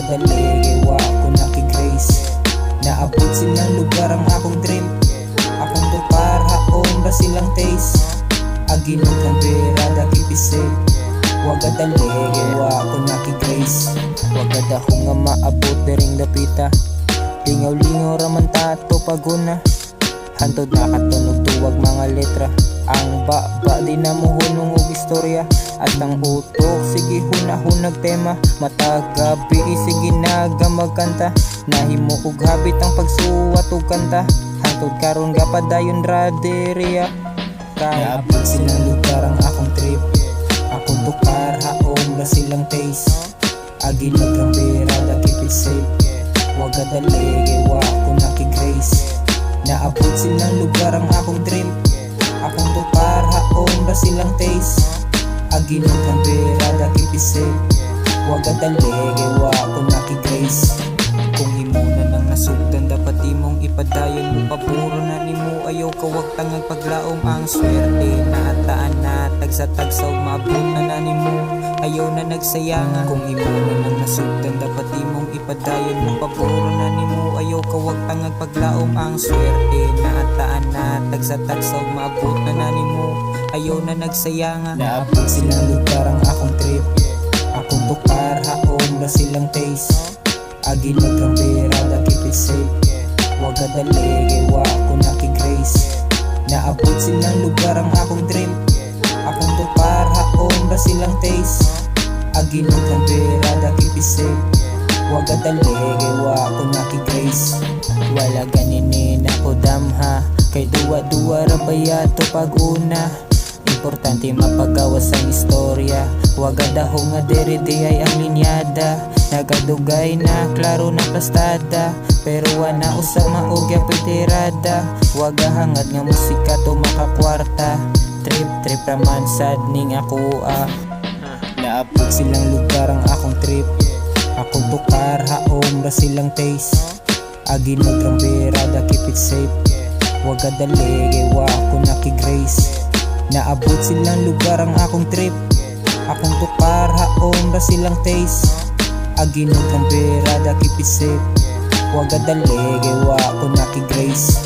Wagadali, wa ko nakigrace. Naabot silang lugar ang akong dream. Akong tupar, haon ba silang taste. Aginod kang berada, keep it safe. Wagadali, wa ko nakigrace. Wagad ako nga maabot daring dapita. Lingaw-lingaw raman tato paguna. Hantod nakatunog tuwag mga letra. Ang ba di na mo hunong og istorya. At ang utok sige hunahunag tema. Matag gabi sige naga magkanta. Nahimo og habit ang pagsuwat og kanta. Hantod karon gapadayon raderia. Kaya abot silang lugar ang akong trip. Akong tukar haon ba silang taste. Aginod kang berada, keep it safe. Wagadali, wa ko nakigrace. Naabot silang lugar ang akong dream. Akong tupar, haon ba silang taste. Aginod kang berada, keep it safe. Wagadali, wa ko nakigrace. Kung imo na nang nasugdan, dapat imong ipadayon mo. Paburo na nimo, ayaw kawag tangag paglaom. Ang swerte na ataan na tagsa-tagsaw, maabot na nimo, ayaw na nagsayanga. Kung imo na nang nasugdan, dapat imong ipadayon mo. Paburo na nimo, ayaw kawag tangag paglaom. Ang swerte na ataan na tagsa-tagsaw, maabot na nimo, ayaw na nagsayanga. Naabot silang lugar ang akong trip. Akong tukar, haon ba silang taste. Aginod kang berada, keep it safe. Wagadali, wa ko nakigrace. Naabot silang lugar ang akong dream. Akong tupar, haon ba silang taste. Aginod kang berada, keep it safe. Wagadali, wa ko nakigrace. Wala ganinin ako damha. Kay duwa-duwa ra bayato pag-una. Importante mapagawas ang istorya. Wagadaho nga diri ay ang linyada. Nagadugay na, klaro na plastada. Pero wana usap maugya petirada. Wagahangad nga musika to makakwarta. Trip raman sadning ako Naabot silang lugar ang akong trip. Akong tukar, haon ba silang taste. Aginod kang berada, keep it safe. Wagadali, wa ko nakigrace. Naabot silang lugar ang akong trip. Akong tukar, haon ba silang taste. Aginod kang berada, keep it safe. Wagadali, wa ko nakigrace.